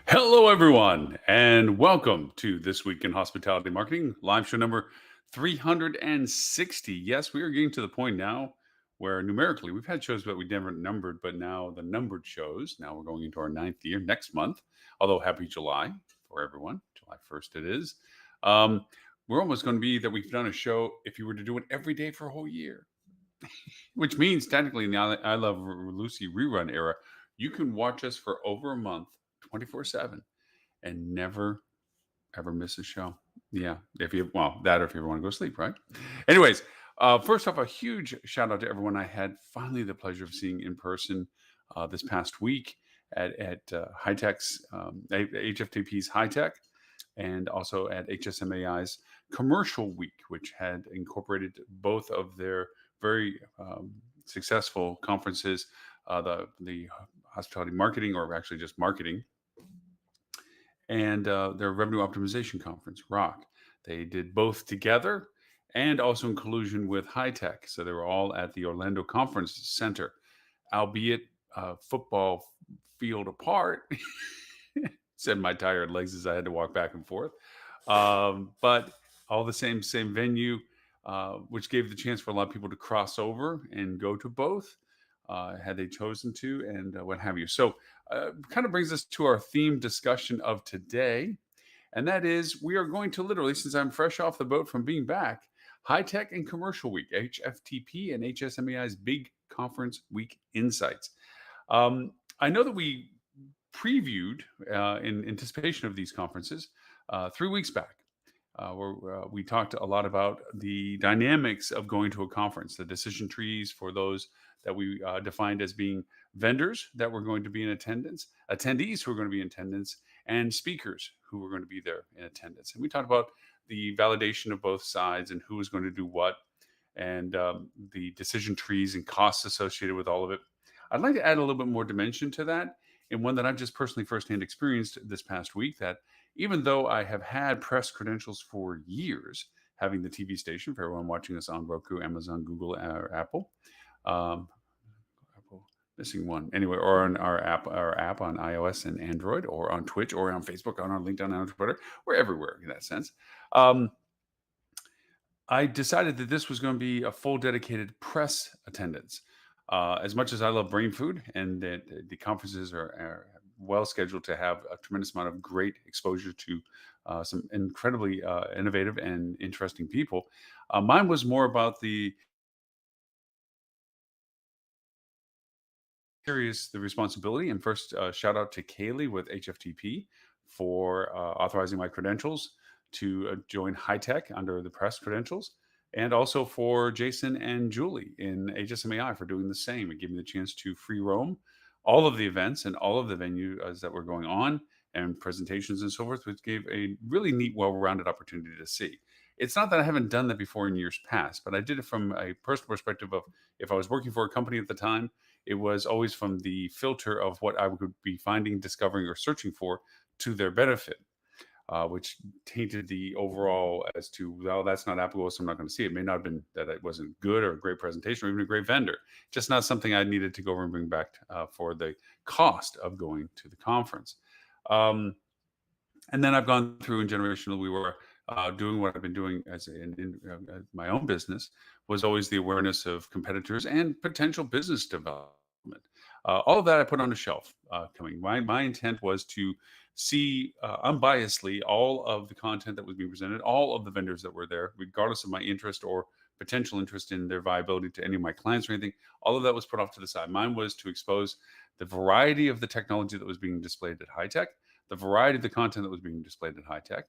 Hello, everyone, and welcome to This Week in Hospitality Marketing, live show number 360. Yes, we are getting to the point now where numerically we've had shows that we never numbered, but now the numbered shows. Now we're going into our ninth year next month, although happy July for everyone. July 1st it is. Um, we're almost going to be that we've done a show if you were to do it every day for a whole year, which means technically now that I Love Lucy rerun era, you can watch us for over a month, 24/7 and never ever miss a show. Yeah, if you that or if you ever want to go to sleep, right? Anyways, first off, a huge shout out to everyone I had finally the pleasure of seeing in person this past week at HITEC's HFTP's HITEC, and also at HSMAI's Commercial Week, which had incorporated both of their very successful conferences, the hospitality marketing, or actually just marketing, and their revenue optimization conference, ROC. They did both together and also in collusion with HITEC. So they were all at the Orlando Conference Center, albeit football field apart. Said my tired legs as I had to walk back and forth. But all the same venue, which gave the chance for a lot of people to cross over and go to both, had they chosen to, and what have you. So, kind of brings us to our theme discussion of today, and that is we are going to literally, since I'm fresh off the boat from being back, High Tech and Commercial Week, HFTP and HSMAI's Big Conference Week Insights. I know that we previewed in anticipation of these conferences 3 weeks back, where we talked a lot about the dynamics of going to a conference, the decision trees for those that we defined as being vendors that were going to be in attendance, attendees who were going to be in attendance, and speakers who were going to be there in attendance. And we talked about the validation of both sides and who was going to do what, and the decision trees and costs associated with all of it. I'd like to add a little bit more dimension to that, and one that I've just personally firsthand experienced this past week, that even though I have had press credentials for years, having the TV station for everyone watching us on Roku, Amazon, Google, or Apple, um, Apple missing one anyway, or on our app on iOS and Android, or on Twitch, or on Facebook, on our LinkedIn, on Twitter, we're everywhere in that sense. I decided that this was going to be a full dedicated press attendance. As much as I love brain food, and that the conferences are well scheduled to have a tremendous amount of great exposure to some incredibly innovative and interesting people, mine was more about the the responsibility. And first, shout out to Kaylee with HFTP for authorizing my credentials to join High Tech under the press credentials, and also for Jason and Julie in HSMAI for doing the same and giving me the chance to free roam all of the events and all of the venues that were going on, and presentations and so forth, which gave a really neat, well-rounded opportunity to see. It's not that I haven't done that before in years past, but I did it from a personal perspective of, if I was working for a company at the time, it was always from the filter of what I would be finding, discovering, or searching for to their benefit, which tainted the overall as to, well, that's not applicable, so I'm not going to see it. It may not have been that it wasn't good or a great presentation or even a great vendor, just not something I needed to go over and bring back for the cost of going to the conference. And then I've gone through in generational, we were doing what I've been doing as in my own business, was always the awareness of competitors and potential business development. All of that I put on a shelf coming. My intent was to see unbiasedly all of the content that was being presented, all of the vendors that were there, regardless of my interest or potential interest in their viability to any of my clients or anything. All of that was put off to the side. Mine was to expose the variety of the technology that was being displayed at High Tech, the variety of the content that was being displayed at High Tech,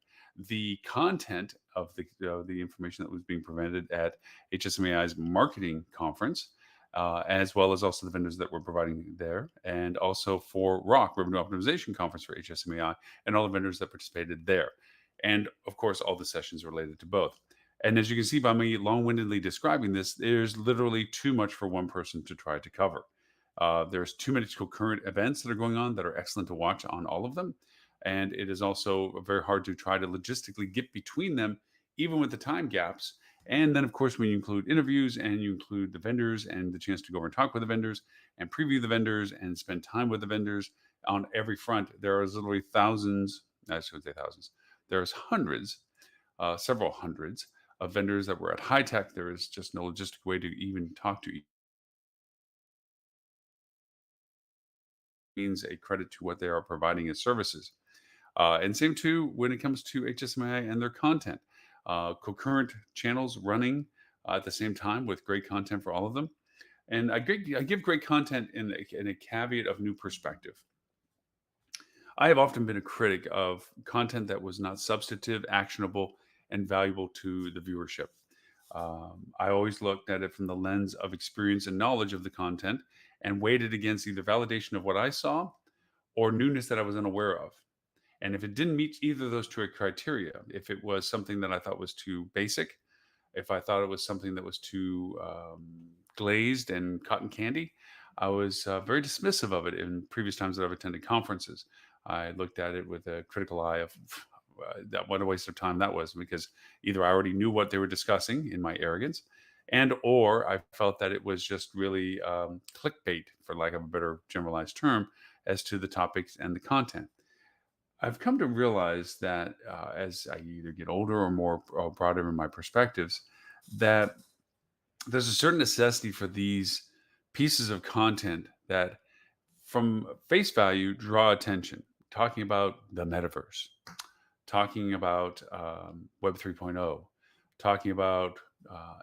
the content of the information that was being presented at HSMAI's marketing conference, as well as also the vendors that were providing there, and also for ROC, Revenue Optimization Conference for HSMAI, and all the vendors that participated there. And of course, all the sessions related to both. And as you can see by me long-windedly describing this, there's literally too much for one person to try to cover. There's too many concurrent events that are going on that are excellent to watch on all of them. And it is also very hard to try to logistically get between them, even with the time gaps. And then, of course, when you include interviews and you include the vendors and the chance to go over and talk with the vendors and preview the vendors and spend time with the vendors, on every front. There is literally thousands, I should say thousands, there's hundreds, several hundreds of vendors that were at HITEC. There is just no logistic way to even talk to means a credit to what they are providing as services. And same too when it comes to HSMAI and their content. Concurrent channels running at the same time with great content for all of them. And I give great content in a caveat of new perspective. I have often been a critic of content that was not substantive, actionable, and valuable to the viewership. I always looked at it from the lens of experience and knowledge of the content and weighed it against either validation of what I saw or newness that I was unaware of. And if it didn't meet either of those two criteria, if it was something that I thought was too basic, if I thought it was something that was too glazed and cotton candy, I was very dismissive of it in previous times that I've attended conferences. I looked at it with a critical eye of that what a waste of time that was because either I already knew what they were discussing in my arrogance, and or I felt that it was just really clickbait, for lack of a better generalized term, as to the topics and the content. I've come to realize that as I either get older or more broader in my perspectives, that there's a certain necessity for these pieces of content that, from face value, draw attention. Talking about the metaverse, talking about Web 3.0, talking about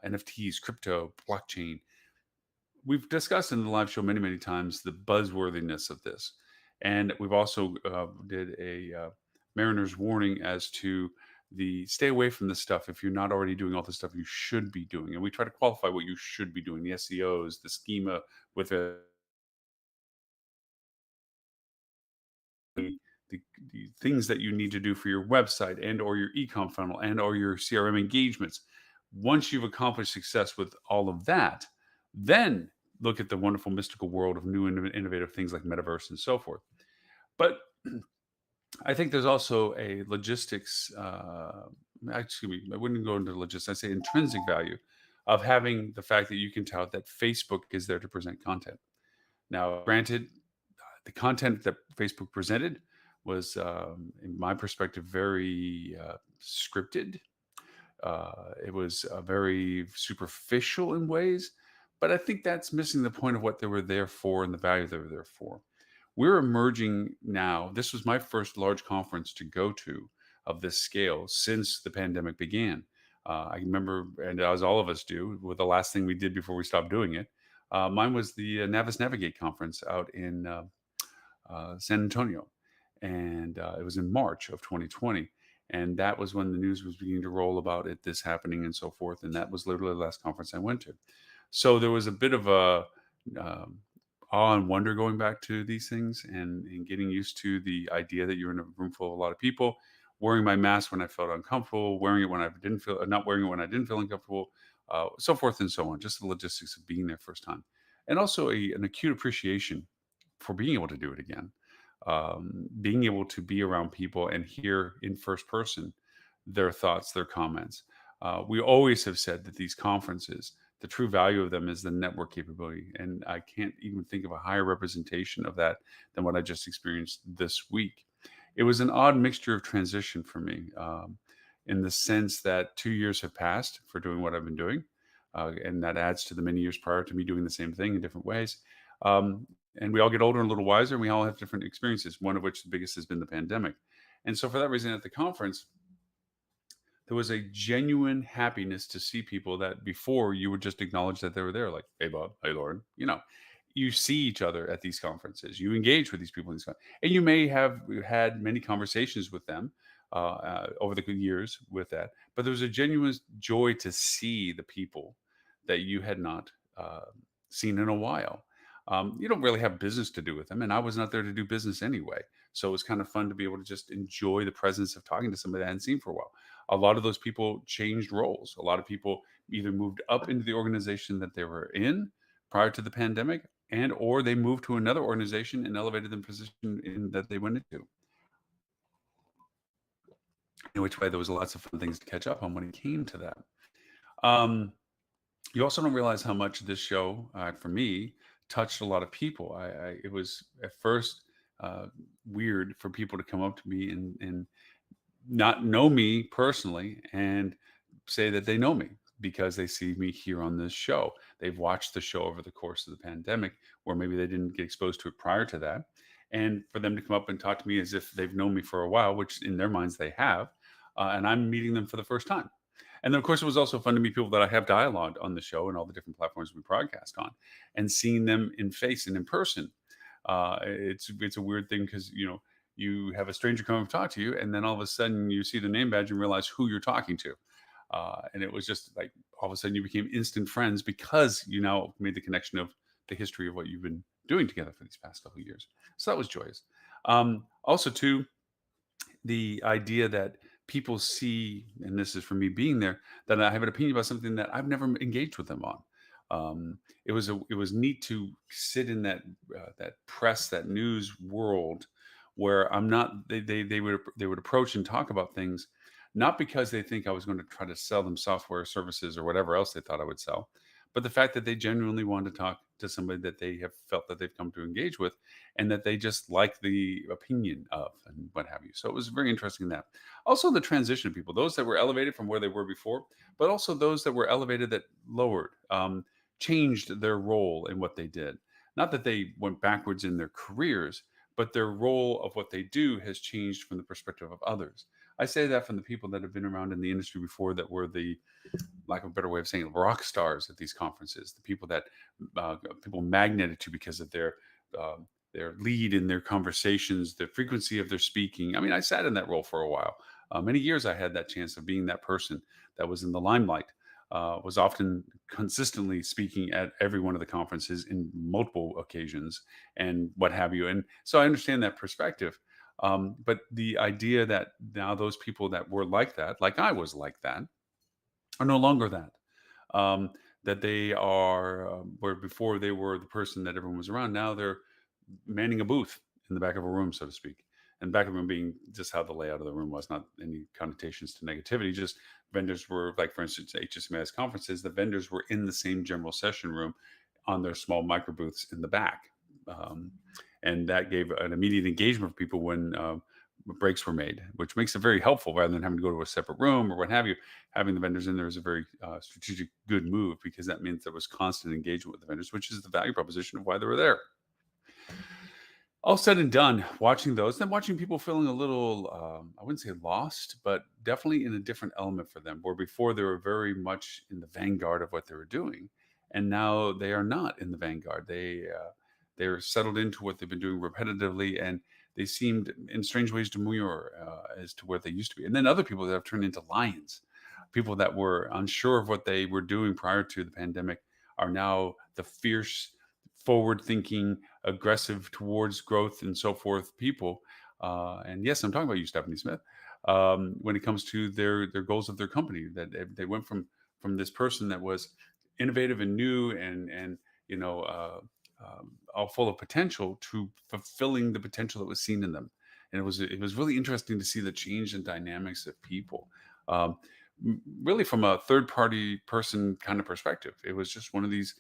NFTs, crypto, blockchain. We've discussed in the live show many, many times the buzzworthiness of this. And we've also did a mariner's warning as to the stay away from this stuff if you're not already doing all the stuff you should be doing. And we try to qualify what you should be doing, the SEOs, the schema with the things that you need to do for your website and or your ecom funnel and or your CRM engagements. Once you've accomplished success with all of that, then look at the wonderful mystical world of new and innovative things like metaverse and so forth. But I think there's also a logistics, excuse me, I wouldn't go into logistics, I say intrinsic value of having the fact that you can tout that Facebook is there to present content. Now, granted, the content that Facebook presented was, in my perspective, very scripted. It was very superficial in ways, but I think that's missing the point of what they were there for and the value they were there for. We're emerging now. This was my first large conference to go to of this scale since the pandemic began. I remember, and as all of us do, with the last thing we did before we stopped doing it, mine was the Navis Navigate conference out in San Antonio, and it was in March of 2020. And that was when the news was beginning to roll about it, this happening, and so forth. And that was literally the last conference I went to. So there was a bit of a um, awe and wonder going back to these things, and getting used to the idea that you're in a room full of a lot of people. Wearing my mask when I felt uncomfortable, wearing it when I didn't feel, not wearing it when I didn't feel uncomfortable, so forth and so on. Just the logistics of being there first time, and also an acute appreciation for being able to do it again, being able to be around people and hear in first person their thoughts, their comments. We always have said that these conferences, the true value of them is the network capability. And I can't even think of a higher representation of that than what I just experienced this week. It was an odd mixture of transition for me, in the sense that 2 years have passed for doing what I've been doing. And that adds to the many years prior to me doing the same thing in different ways. And we all get older and a little wiser, and we all have different experiences, one of which the biggest has been the pandemic. And so, for that reason, at the conference, there was a genuine happiness to see people that before you would just acknowledge that they were there, like, hey, Bob, hey, Lauren. You see each other at these conferences, you engage with these people in these and you may have had many conversations with them over the years with that. But there was a genuine joy to see the people that you had not seen in a while. You don't really have business to do with them, and I was not there to do business anyway. So it was kind of fun to be able to just enjoy the presence of talking to somebody I hadn't seen for a while. A lot of those people changed roles. A lot of people either moved up into the organization that they were in prior to the pandemic, and or they moved to another organization and elevated the position in that they went into. In which way there was lots of fun things to catch up on when it came to that. Um, you also don't realize how much this show, for me, touched a lot of people. It was at first uh, weird for people to come up to me and not know me personally and say that they know me because they see me here on this show. They've watched the show over the course of the pandemic, or maybe they didn't get exposed to it prior to that. And for them to come up and talk to me as if they've known me for a while, which in their minds they have, and I'm meeting them for the first time. And then, of course, it was also fun to meet people that I have dialogued on the show and all the different platforms we broadcast on, and seeing them in face and in person. It's a weird thing because you have a stranger come and talk to you, and then all of a sudden you see the name badge and realize who you're talking to. And it was just like all of a sudden you became instant friends because you now made the connection of the history of what you've been doing together for these past couple of years. So that was joyous. Also, too, the idea that people see, and this is for me being there, that I have an opinion about something that I've never engaged with them on. It was neat to sit in that press, that news world where I'm not. They would approach and talk about things, not because they think I was going to try to sell them software services or whatever else they thought I would sell, but the fact that they genuinely wanted to talk to somebody that they have felt that they've come to engage with and that they just like the opinion of and what have you. So it was very interesting that. Also the transition of people, those that were elevated from where they were before, but also those that were elevated that lowered, changed their role in what they did. Not that they went backwards in their careers, but their role of what they do has changed from the perspective of others. I say that from the people that have been around in the industry before that were the lack of a better way of saying it, rock stars at these conferences, the people that people magneted to because of their lead in their conversations, the frequency of their speaking. I mean, I sat in that role for a while. Many years I had that chance of being that person that was in the limelight. Was often consistently speaking at every one of the conferences in multiple occasions and what have you. And so I understand that perspective. But the idea that now those people that were like that, like I was like that, are no longer that. Um, that they are where before they were the person that everyone was around. Now they're manning a booth in the back of a room, so to speak. And back of the room being just how the layout of the room was, not any connotations to negativity. Just vendors were like, for instance, HSMAI's conferences. The vendors were in the same general session room on their small micro booths in the back, um, and that gave an immediate engagement for people when breaks were made, which makes it very helpful rather than having to go to a separate room or what have you. Having the vendors in there is a very strategic, good move because that means there was constant engagement with the vendors, which is the value proposition of why they were there. All said and done, watching those, then watching people feeling a little, I wouldn't say lost, but definitely in a different element for them, where before they were very much in the vanguard of what they were doing, and now they are not in the vanguard. They're settled into what they've been doing repetitively, and they seemed, in strange ways, demure as to where they used to be. And then other people that have turned into lions, people that were unsure of what they were doing prior to the pandemic, are now the fierce, forward-thinking, aggressive towards growth and so forth people. And yes, I'm talking about you, Stephanie Smith. When it comes to their goals of their company, that they went from this person that was innovative and new and all full of potential to fulfilling the potential that was seen in them. And it was really interesting to see the change in dynamics of people. Um, Really from a third party person kind of perspective. It was just one of these.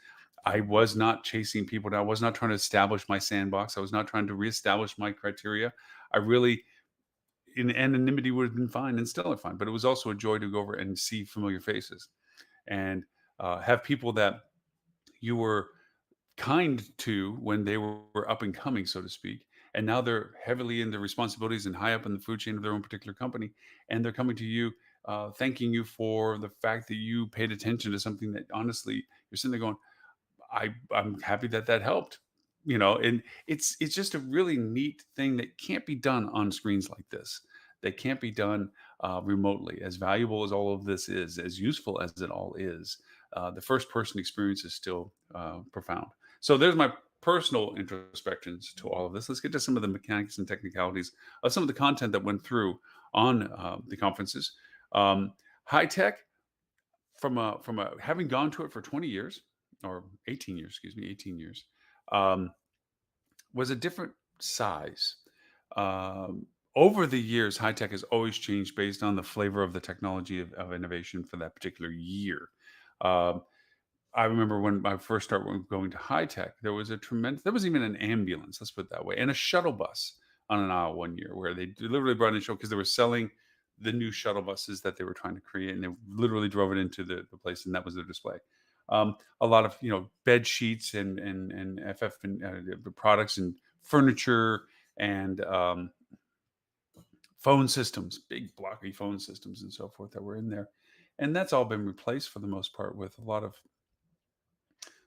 I was not chasing people down. I was not trying to establish my sandbox. I was not trying to reestablish my criteria. I really, in anonymity, would have been fine and still are fine. But it was also a joy to go over and see familiar faces and have people that you were kind to when they were up and coming, so to speak. And now they're heavily in their responsibilities and high up in the food chain of their own particular company. And they're coming to you, thanking you for the fact that you paid attention to something that honestly you're sitting there going, I'm happy that that helped, and it's just a really neat thing that can't be done on screens like this. That can't be done remotely. As valuable as all of this is, as useful as it all is, the first person experience is still profound. So there's my personal introspections to all of this. Let's get to some of the mechanics and technicalities of some of the content that went through on the conferences. High tech from a having gone to it for 20 years or 18 years, excuse me, 18 years, um, was a different size. Over the years, high tech has always changed based on the flavor of the technology of innovation for that particular year. Um, I remember when I first started going to high tech, there was a tremendous there was even an ambulance, let's put it that way, and a shuttle bus on an aisle one year where they literally brought in a show because they were selling the new shuttle buses that they were trying to create, and they literally drove it into the place, and that was their display. A lot of bed sheets and FF and the products and furniture and phone systems, big blocky phone systems and so forth that were in there, and that's all been replaced for the most part with a lot of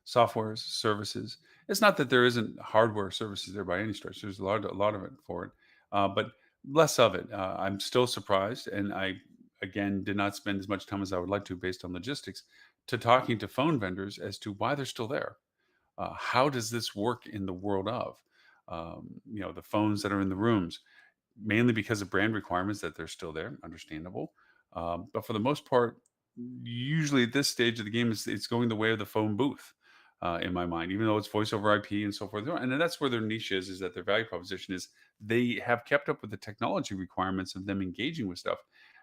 softwares, services. It's not that there isn't hardware services there by any stretch. There's a lot of it for it, but less of it. I'm still surprised, and I again did not spend as much time as I would like to, based on logistics, to talking to phone vendors as to why they're still there. How does this work in the world of the phones that are in the rooms? Mainly because of brand requirements that they're still there, understandable. But for the most part, usually at this stage of the game, it's going the way of the phone booth, in my mind, even though it's voice over IP and so forth. And then that's where their niche is that their value proposition is they have kept up with the technology requirements of them engaging with stuff.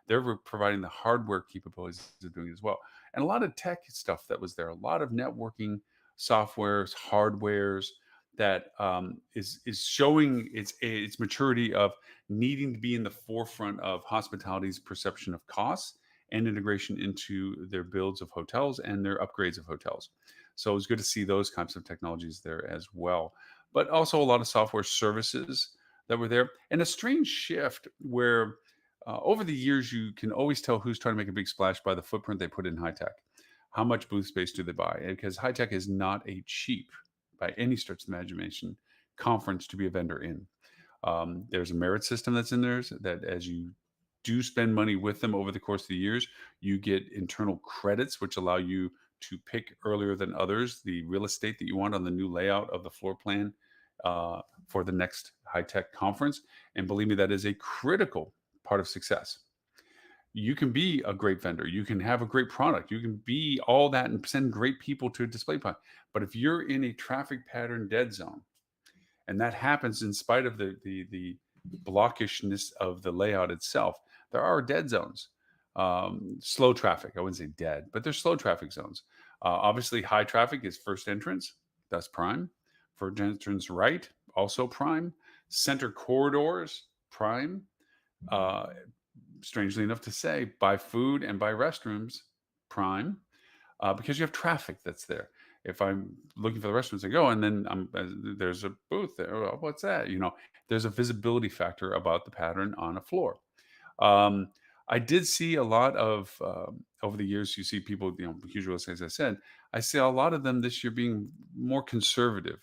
They're providing the hardware capabilities of doing it as well. And a lot of tech stuff that was there, a lot of networking softwares, hardwares that is showing its maturity of needing to be in the forefront of hospitality's perception of costs and integration into their builds of hotels and their upgrades of hotels. So it's good to see those kinds of technologies there as well. But also a lot of software services that were there, and a strange shift where over the years you can always tell who's trying to make a big splash by the footprint they put in high tech. How much booth space do they buy? Because high tech is not a cheap, by any stretch of the imagination, conference to be a vendor in. There's a merit system that's in there that as you do spend money with them over the course of the years, you get internal credits, which allow you to pick earlier than others the real estate that you want on the new layout of the floor plan for the next high tech conference. And believe me, that is a critical part of success. You can be a great vendor, you can have a great product, you can be all that and send great people to a display point. But if you're in a traffic pattern dead zone, and that happens in spite of the blockishness of the layout itself. There are dead zones, slow traffic. I wouldn't say dead, but there's slow traffic zones. Obviously, high traffic is first entrance. That's prime. First entrance right, also prime. Center corridors, prime. Uh, Strangely enough to say, by food and by restrooms, prime, because you have traffic that's there. If I'm looking for the restrooms, I go, and then there's a booth there. Well, what's that? There's a visibility factor about the pattern on a floor. Um, I did see a lot of over the years. You see people, usually, as I said, I see a lot of them this year being more conservative.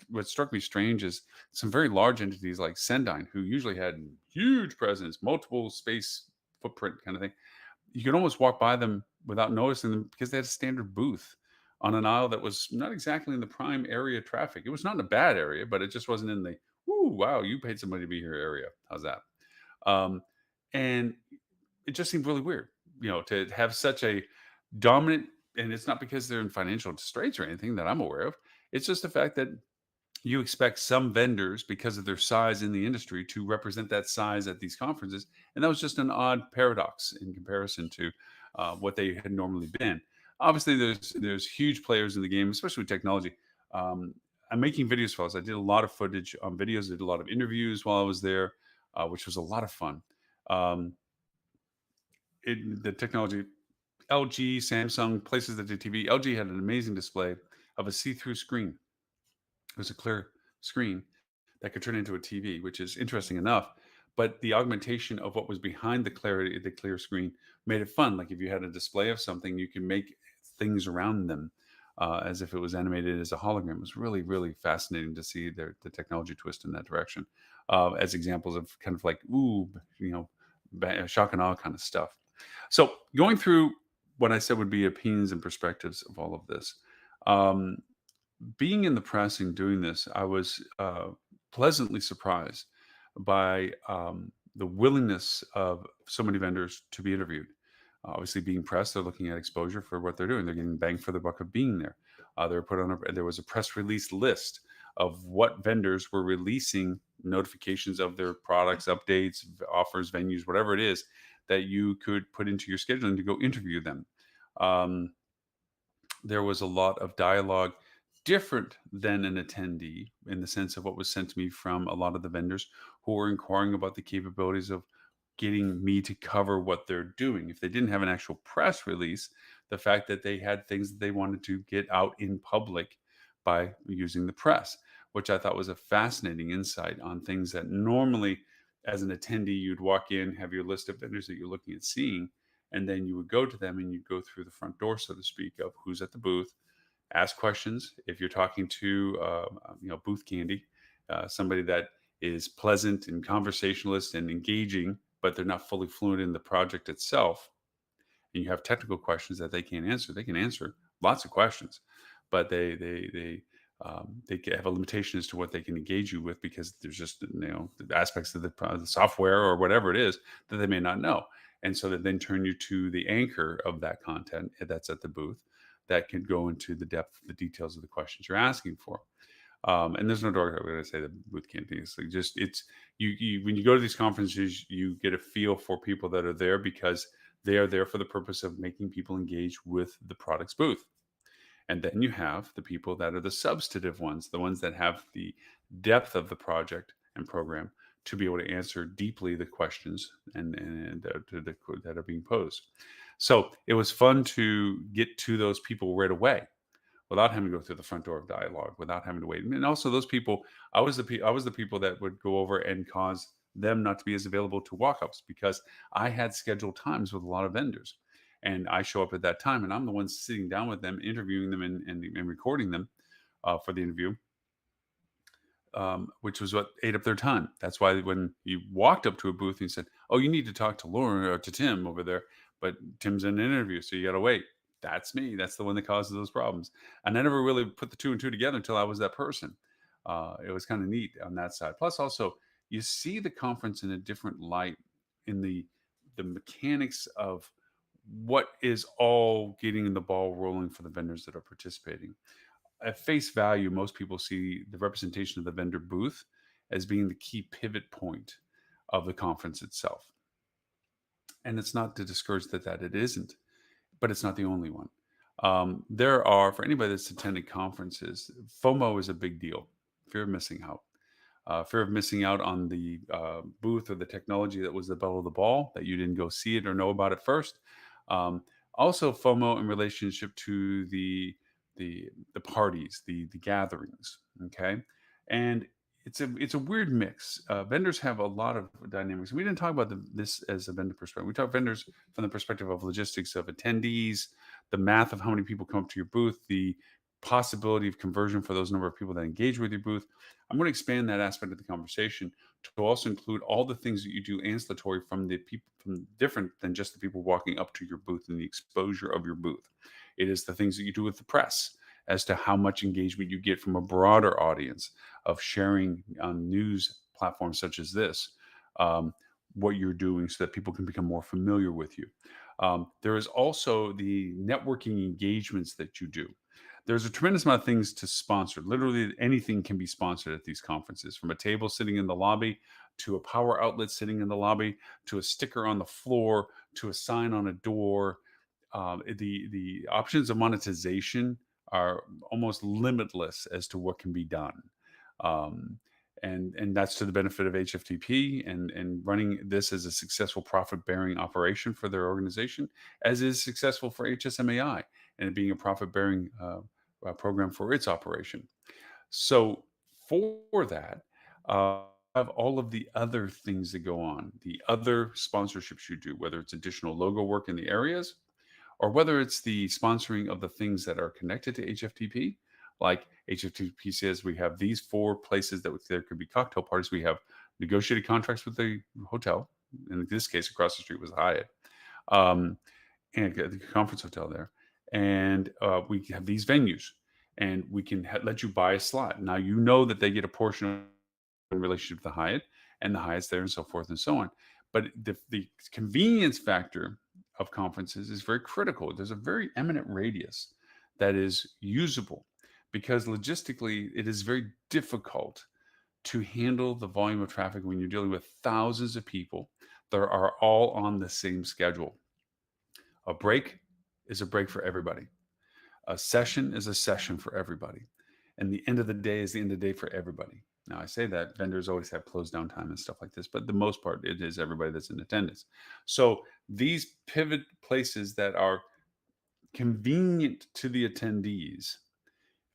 What struck me strange is some very large entities like Sendine, who usually had huge presence, multiple space footprint kind of thing. You could almost walk by them without noticing them because they had a standard booth on an aisle that was not exactly in the prime area traffic. It was not in a bad area, but it just wasn't in the "Ooh, wow, you paid somebody to be here" area. How's that? Um, and it just seemed really weird, to have such a dominant. And it's not because they're in financial straits or anything that I'm aware of. It's just the fact that you expect some vendors, because of their size in the industry, to represent that size at these conferences, and that was just an odd paradox in comparison to what they had normally been. Obviously, there's huge players in the game, especially with technology. um, I'm making videos for us. I did a lot of footage on videos. I did a lot of interviews while I was there, which was a lot of fun. um, the technology, LG, Samsung, places that did TV. LG had an amazing display of a see-through screen. It was a clear screen that could turn into a TV, which is interesting enough. But the augmentation of what was behind the clear screen, made it fun. Like if you had a display of something, you can make things around them as if it was animated as a hologram. It was really, really fascinating to see the technology twist in that direction, as examples of kind of like, ooh, shock and awe kind of stuff. So going through what I said would be opinions and perspectives of all of this. Um, Being in the press and doing this, I was pleasantly surprised by the willingness of so many vendors to be interviewed. Obviously, being press, they're looking at exposure for what they're doing. They're getting bang for the buck of being there. They're put on there was a press release list of what vendors were releasing notifications of their products, updates, offers, venues, whatever it is that you could put into your scheduling to go interview them. Um, there was a lot of dialogue different than an attendee in the sense of what was sent to me from a lot of the vendors who were inquiring about the capabilities of getting me to cover what they're doing. If they didn't have an actual press release, the fact that they had things that they wanted to get out in public by using the press, which I thought was a fascinating insight on things that normally, as an attendee, you'd walk in, have your list of vendors that you're looking at seeing, and then you would go to them and you'd go through the front door, so to speak, of who's at the booth, ask questions. If you're talking to, booth candy, somebody that is pleasant and conversationalist and engaging, but they're not fully fluent in the project itself, and you have technical questions that they can't answer, they can answer lots of questions, but they have a limitation as to what they can engage you with because there's just the aspects of the software or whatever it is that they may not know, and so that then turn you to the anchor of that content that's at the booth that can go into the depth, the details of the questions you're asking for. And there's no dark way to say the booth campaign. It's like just it's you when you go to these conferences, you get a feel for people that are there because they are there for the purpose of making people engage with the product's booth. And then you have the people that are the substantive ones, the ones that have the depth of the project and program to be able to answer deeply the questions that are being posed. So it was fun to get to those people right away without having to go through the front door of dialogue, without having to wait. And also those people, I was the people that would go over and cause them not to be as available to walk-ups because I had scheduled times with a lot of vendors. And I show up at that time and I'm the one sitting down with them, interviewing them and recording them for the interview, which was what ate up their time. That's why when you walked up to a booth and you said, "Oh, you need to talk to Lauren or to Tim over there," but Tim's in an interview, so you got to wait. That's me. That's the one that causes those problems. And I never really put the two and two together until I was that person. It was kind of neat on that side. Plus, also you see the conference in a different light in the mechanics of what is all getting the ball rolling for the vendors that are participating. At face value, most people see the representation of the vendor booth as being the key pivot point of the conference itself. And it's not to discourage that it isn't, but it's not the only one. There are, for anybody that's attended conferences, FOMO is a big deal, fear of missing out. Fear of missing out on the booth or the technology that was the belle of the ball, that you didn't go see it or know about it first. Um, Also, FOMO in relationship to the parties, the gatherings. Okay, and it's a weird mix. Vendors have a lot of dynamics. We didn't talk about this as a vendor perspective. We talk vendors from the perspective of logistics of attendees, the math of how many people come up to your booth, the possibility of conversion for those number of people that engage with your booth. I'm going to expand that aspect of the conversation to also include all the things that you do ancillary from the people, from different than just the people walking up to your booth and the exposure of your booth. It is the things that you do with the press as to how much engagement you get from a broader audience of sharing on news platforms such as this, um, what you're doing so that people can become more familiar with you. There is also the networking engagements that you do. There's a tremendous amount of things to sponsor. Literally anything can be sponsored at these conferences, from a table sitting in the lobby to a power outlet sitting in the lobby to a sticker on the floor to a sign on a door. The options of monetization are almost limitless as to what can be done. Um, and that's to the benefit of HFTP and running this as a successful profit bearing operation for their organization, as is successful for HSMAI and it being a profit bearing program for its operation. So for that, have all of the other things that go on, the other sponsorships you do, whether it's additional logo work in the areas or whether it's the sponsoring of the things that are connected to HFTP. Like HFTP says, we have these four places that there could be cocktail parties. We have negotiated contracts with the hotel. In this case, across the street was Hyatt, um, and the conference hotel there. And we have these venues, and we can let you buy a slot. Now you know that they get a portion in relationship to the Hyatt, and the Hyatt's there, and so forth and so on. But the convenience factor of conferences is very critical. There's a very eminent radius that is usable because logistically it is very difficult to handle the volume of traffic when you're dealing with thousands of people that are all on the same schedule. A break is a break for everybody. A session is a session for everybody. And the end of the day is the end of the day for everybody. Now, I say that vendors always have closed down time and stuff like this, but the most part, it is everybody that's in attendance. So these pivot places that are convenient to the attendees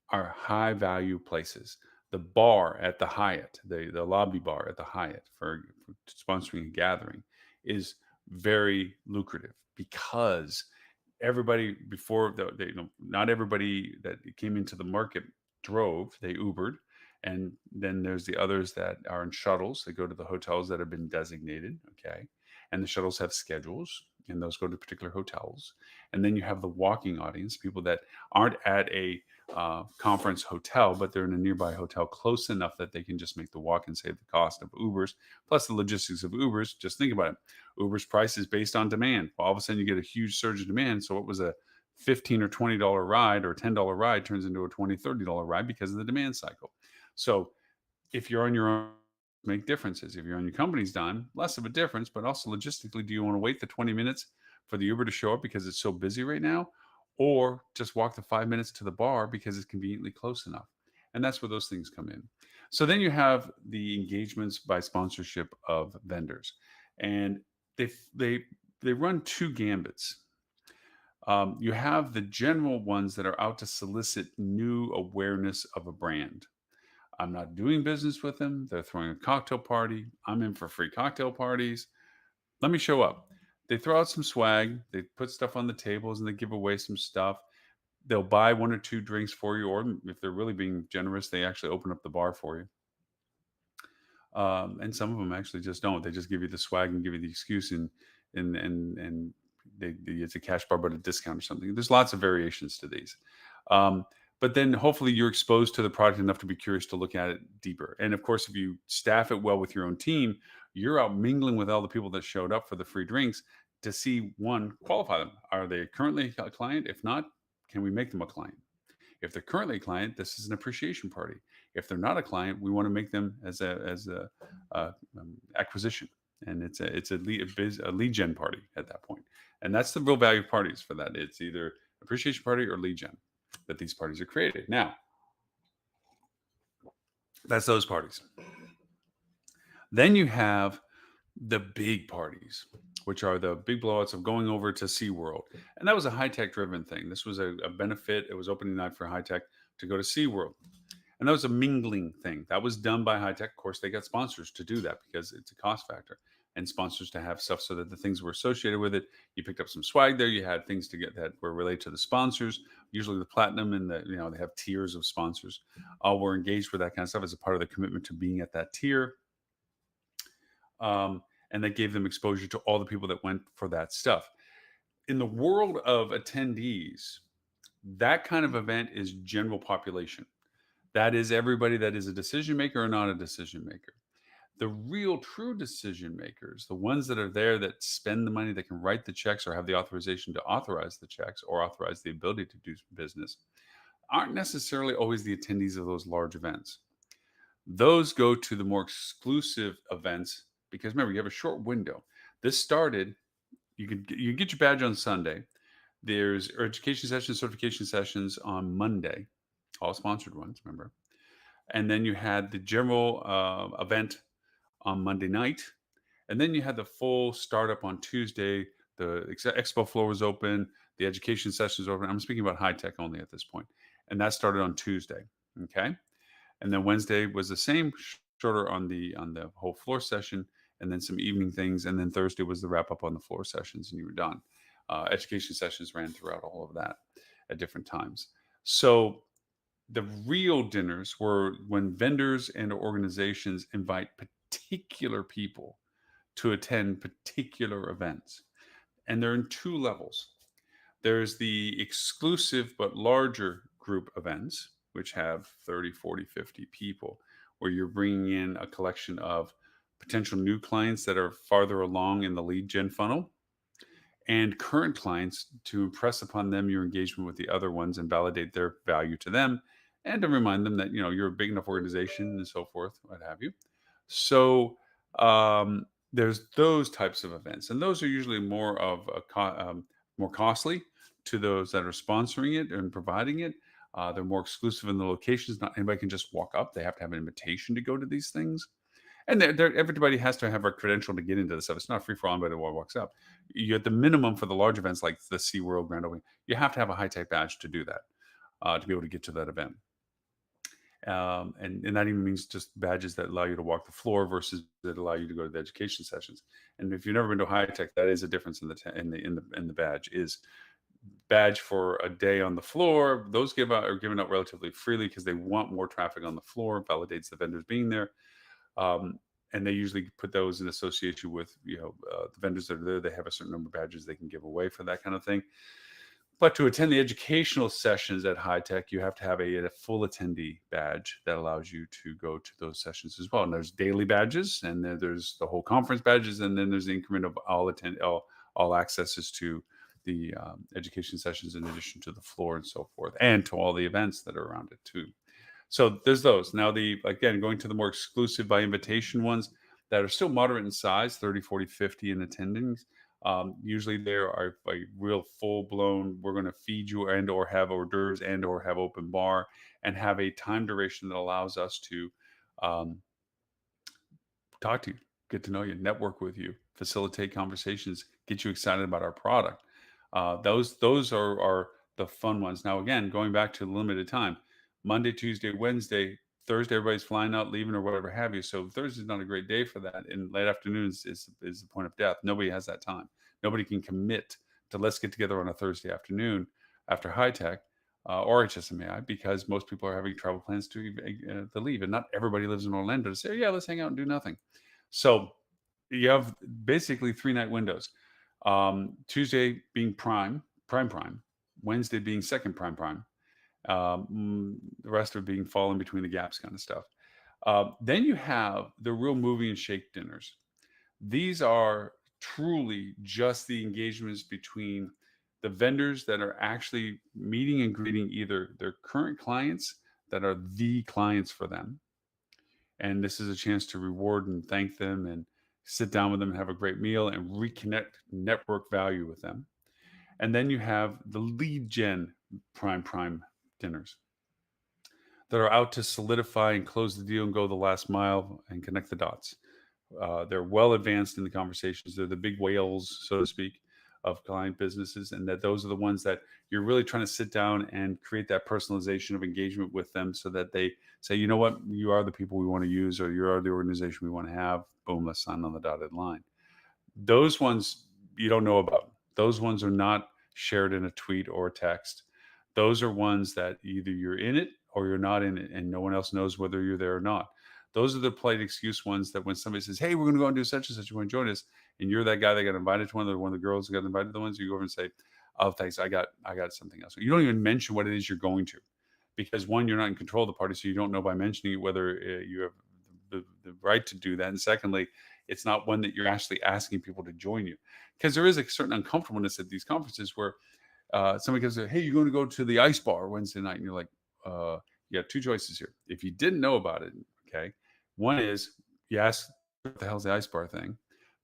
are high value places. The bar at the Hyatt, the lobby bar at the Hyatt for sponsoring a gathering is very lucrative because everybody before not everybody that came into the market drove, they Ubered. And then there's the others that are in shuttles. They go to the hotels that have been designated. Okay. And the shuttles have schedules and those go to particular hotels. And then you have the walking audience, people that aren't at a conference hotel, but they're in a nearby hotel close enough that they can just make the walk and save the cost of Ubers, plus the logistics of Ubers. Just think about it. Uber's price is based on demand. Well, all of a sudden, you get a huge surge of demand. So, what was a $15 or $20 ride or $10 ride turns into a $20, $30 ride because of the demand cycle. So, if you're on your own, make differences. If you're on your company's dime, less of a difference, but also logistically, do you want to wait the 20 minutes for the Uber to show up because it's so busy right now? Or just walk the 5 minutes to the bar because it's conveniently close enough? And that's where those things come in. So then you have the engagements by sponsorship of vendors. And they they they run two gambits. You have the general ones that are out to solicit new awareness of a brand. I'm not doing business with them. They're throwing a cocktail party. I'm in for free cocktail parties. Let me show up. They throw out some swag. They put stuff on the tables and they give away some stuff. They'll buy one or two drinks for you, or if they're really being generous, they actually open up the bar for you. And some of them actually just don't. They just give you the swag and give you the excuse, and it's a cash bar but a discount or something. There's lots of variations to these. Um, but then hopefully you're exposed to the product enough to be curious to look at it deeper. And of course, if you staff it well with your own team, you're out mingling with all the people that showed up for the free drinks to see, one, qualify them. Are they currently a client? If not, can we make them a client? If they're currently a client, this is an appreciation party. If they're not a client, we want to make them as a acquisition, and it's a lead gen party at that point. And that's the real value of parties for that. It's either appreciation party or lead gen that these parties are created. Now, that's those parties. Then you have the big parties, which are the big blowouts of going over to SeaWorld. And that was a HITEC driven thing. This was a benefit. It was opening night for HITEC to go to SeaWorld. And that was a mingling thing. That was done by HITEC. Of course, they got sponsors to do that because it's a cost factor and sponsors to have stuff so that the things were associated with it. You picked up some swag there. You had things to get that were related to the sponsors, usually the platinum and they have tiers of sponsors. All were engaged with that kind of stuff as a part of the commitment to being at that tier. And that gave them exposure to all the people that went for that stuff. In the world of attendees, that kind of event is general population. That is everybody that is a decision maker or not a decision maker. The real true decision makers, the ones that are there that spend the money, that can write the checks or have the authorization to authorize the checks or authorize the ability to do business, aren't necessarily always the attendees of those large events. Those go to the more exclusive events because remember, you have a short window. This started, you get your badge on Sunday. There's education sessions, certification sessions on Monday, all sponsored ones, remember. And then you had the general event on Monday night. And then you had the full startup on Tuesday. The expo floor was open. The education sessions open. I'm speaking about HITEC only at this point. And that started on Tuesday. Okay. And then Wednesday was the same, shorter on the whole floor session, and then some evening things. And then Thursday was the wrap up on the floor sessions, and you were done. Education sessions ran throughout all of that at different times. So the real dinners were when vendors and organizations invite particular people to attend particular events. And they're in two levels. There's the exclusive but larger group events, which have 30, 40, 50 people, where you're bringing in a collection of potential new clients that are farther along in the lead gen funnel and current clients to impress upon them your engagement with the other ones and validate their value to them and to remind them that you're a big enough organization and so forth, what have you. So there's those types of events, and those are usually more of more costly, to those that are sponsoring it and providing it. They're more exclusive in the locations. Not anybody can just walk up. They have to have an invitation to go to these things. And everybody has to have a credential to get into this stuff. It's not free for all. Anybody walks up. You at the minimum for the large events like the SeaWorld Grand Opening, you have to have a HITEC badge to do that, to be able to get to that event. And that even means just badges that allow you to walk the floor versus that allow you to go to the education sessions. And if you've never been to HITEC, that is a difference in the badge. Is badge for a day on the floor. Those are given out relatively freely because they want more traffic on the floor. Validates the vendors being there. And they usually put those in association with the vendors that are there. They have a certain number of badges they can give away for that kind of thing. But to attend the educational sessions at HITEC, you have to have a full attendee badge that allows you to go to those sessions as well. And there's daily badges, and then there's the whole conference badges, and then there's the increment of all accesses to the education sessions in addition to the floor and so forth, and to all the events that are around it too. So there's those. Now, again, going to the more exclusive by invitation ones that are still moderate in size, 30, 40, 50 in attendings. Usually there are a real full blown, we're going to feed you and or have hors d'oeuvres and or have open bar and have a time duration that allows us to talk to you, get to know you, network with you, facilitate conversations, get you excited about our product. Those are the fun ones. Now, again, going back to limited time, Monday, Tuesday, Wednesday, Thursday, everybody's flying out, leaving, or whatever have you. So Thursday's not a great day for that. And late afternoons is the point of death. Nobody has that time. Nobody can commit to let's get together on a Thursday afternoon after HITEC or HSMAI because most people are having travel plans to leave. And not everybody lives in Orlando to say, yeah, let's hang out and do nothing. So you have basically 3-night windows. Tuesday being prime. Wednesday being second prime. The rest of it being fall in between the gaps kind of stuff. Then you have the real movie and shake dinners. These are truly just the engagements between the vendors that are actually meeting and greeting either their current clients that are the clients for them. And this is a chance to reward and thank them and sit down with them and have a great meal and reconnect network value with them. And then you have the lead gen prime dinners that are out to solidify and close the deal and go the last mile and connect the dots. They're well advanced in the conversations. They're the big whales, so to speak, of client businesses, and that those are the ones that you're really trying to sit down and create that personalization of engagement with them so that they say, you know what, you are the people we want to use, or you are the organization we want to have. Boom, let's sign on the dotted line. Those ones you don't know about. Those ones are not shared in a tweet or a text. Those are ones that either you're in it or you're not in it, and no one else knows whether you're there or not. Those are the polite excuse ones that when somebody says, hey, we're going to go and do such and such, you want to join us, and you're that guy that got invited to one of the girls that got invited to the ones, you go over and say, oh, thanks, I got something else. You don't even mention what it is you're going to, because one, you're not in control of the party, so you don't know by mentioning it whether you have the right to do that, and secondly, it's not one that you're actually asking people to join you, because there is a certain uncomfortableness at these conferences where somebody goes, hey, you're going to go to the ice bar Wednesday night, and you're like, you got two choices here. If you didn't know about it, okay, one is you ask, what the hell's the ice bar thing?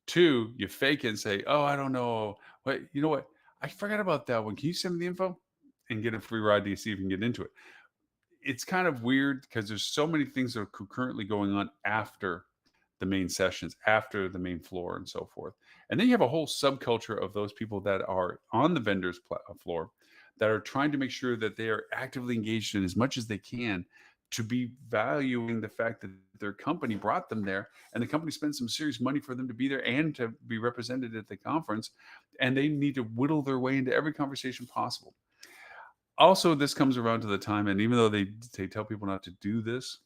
Two, you fake it and say, oh, I don't know. Wait, you know what? I forgot about that one. Can you send me the info and get a free ride to see if you can get into it? It's kind of weird because there's so many things that are currently going on after the main sessions, after the main floor and so forth. And then you have a whole subculture of those people that are on the vendor's floor that are trying to make sure that they are actively engaged in as much as they can to be valuing the fact that their company brought them there and the company spent some serious money for them to be there and to be represented at the conference. And they need to whittle their way into every conversation possible. Also, this comes around to the time, and even though they tell people not to do this,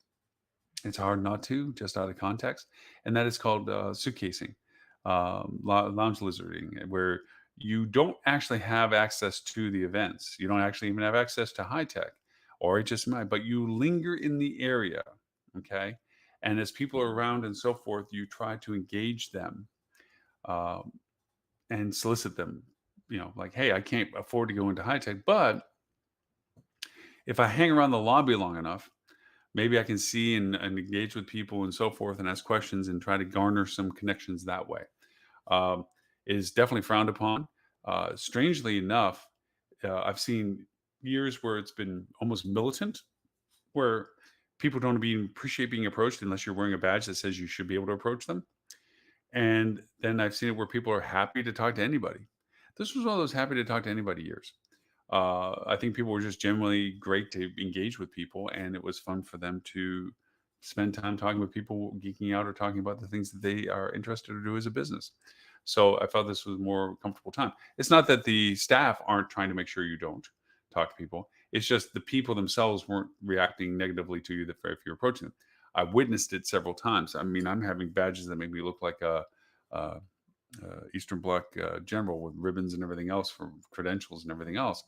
it's hard not to, just out of context. And that is called suitcasing, lounge lizarding, where you don't actually have access to the events. You don't actually even have access to HITEC or HSMAI, but you linger in the area, okay? And as people are around and so forth, you try to engage them and solicit them, like, hey, I can't afford to go into HITEC, but if I hang around the lobby long enough, maybe I can see and engage with people and so forth and ask questions and try to garner some connections that way. It is definitely frowned upon. Strangely enough, I've seen years where it's been almost militant, where people don't appreciate being approached unless you're wearing a badge that says you should be able to approach them. And then I've seen it where people are happy to talk to anybody. This was one of those happy to talk to anybody years. I think people were just generally great to engage with people, and it was fun for them to spend time talking with people, geeking out or talking about the things that they are interested to do as a business. So I felt this was a more comfortable time. It's not that the staff aren't trying to make sure you don't talk to people. It's just the people themselves weren't reacting negatively to you if you're approaching them. I witnessed it several times. I mean, I'm having badges that make me look like a Eastern Bloc general with ribbons and everything else for credentials and everything else.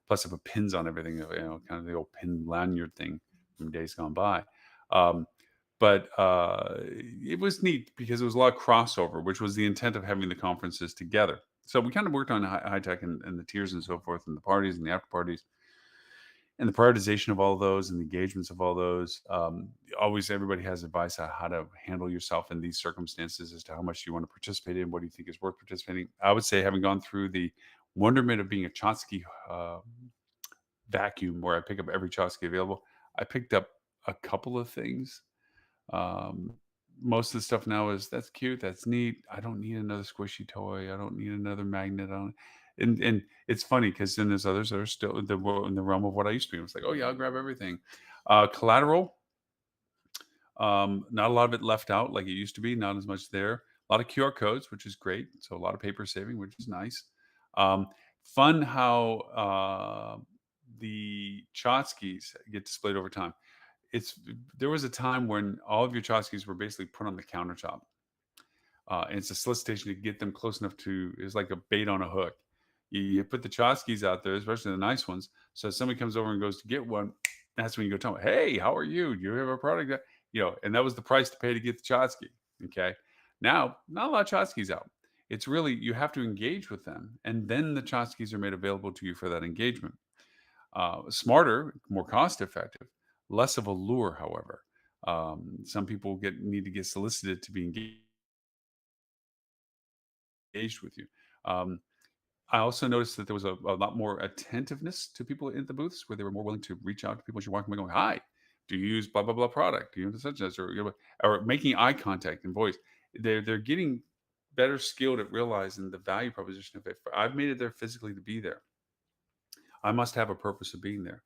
Plus, I put pins on everything, kind of the old pin lanyard thing from days gone by. Um, but it was neat because it was a lot of crossover, which was the intent of having the conferences together. So we kind of worked on high tech and the tiers and so forth, and the parties and the after parties and the prioritization of all those and the engagements of all those. Always everybody has advice on how to handle yourself in these circumstances as to how much you want to participate in, what do you think is worth participating. I would say, having gone through the wonderment of being a Chotsky vacuum where I pick up every Chotsky available, I picked up a couple of things. um, Most of the stuff now is, that's cute, that's neat. I don't need another squishy toy. I don't need another magnet on. And it's funny because then there's others that are still in the realm of what I used to be. It's like, oh yeah, I'll grab everything. Collateral, not a lot of it left out like it used to be. Not as much there. A lot of QR codes, which is great. So a lot of paper saving, which is nice. Um, Fun how the Chotskys get displayed over time. It's There was a time when all of your tchotchkes were basically put on the countertop, and it's a solicitation to get them close enough to. It's like a bait on a hook. You put the tchotchkes out there, especially the nice ones. So if somebody comes over and goes to get one, that's when you go tell them, "Hey, how are you? Do you have a product?" And that was the price to pay to get the tchotchke. Okay, now not a lot of tchotchkes out. It's really, you have to engage with them, and then the tchotchkes are made available to you for that engagement. Smarter, more cost effective, less of a lure, however. Some people need to get solicited to be engaged with you. Um, I also noticed that there was a lot more attentiveness to people in the booths, where they were more willing to reach out to people as you're walking by, going, "Hi, do you use blah blah blah product? Do you use such and such?" Or making eye contact and voice. They're getting better skilled at realizing the value proposition of it. I've made it there physically to be there. I must have a purpose of being there.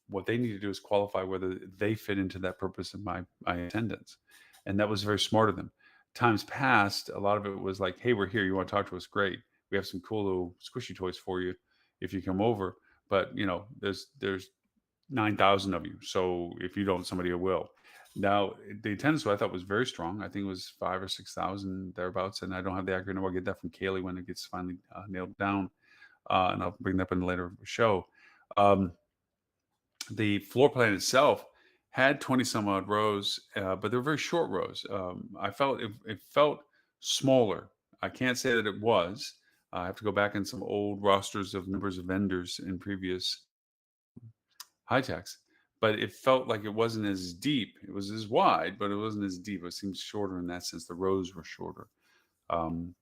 What they need to do is qualify whether they fit into that purpose of my attendance. And that was very smart of them. Times past, a lot of it was like, "Hey, we're here. You want to talk to us? Great. We have some cool little squishy toys for you if you come over. But there's 9,000 of you. So if you don't, somebody will." Now, the attendance I thought was very strong. I think it was 5 or 6,000 thereabouts. And I don't have the accurate number. I'll get that from Kaylee when it gets finally nailed down. And I'll bring that up in a later show. Um, the floor plan itself had 20 some odd rows, but they were very short rows. I felt it felt smaller. I can't say that it was. I have to go back in some old rosters of numbers of vendors in previous high techs, but it felt like it wasn't as deep. It was as wide, but it wasn't as deep. It seemed shorter in that sense. The rows were shorter. Um,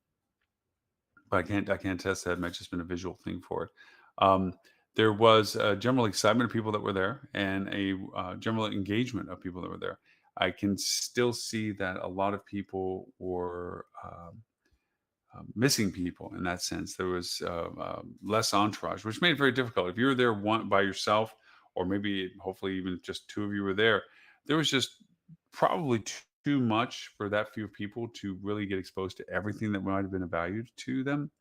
but I can't test that. It might have just been a visual thing for it. Um, there was a general excitement of people that were there, and a general engagement of people that were there. I can still see that a lot of people were missing people in that sense. There was less entourage, which made it very difficult. If you were there one by yourself, or maybe hopefully even just two of you were there, there was just probably too much for that few people to really get exposed to everything that might have been of value to them,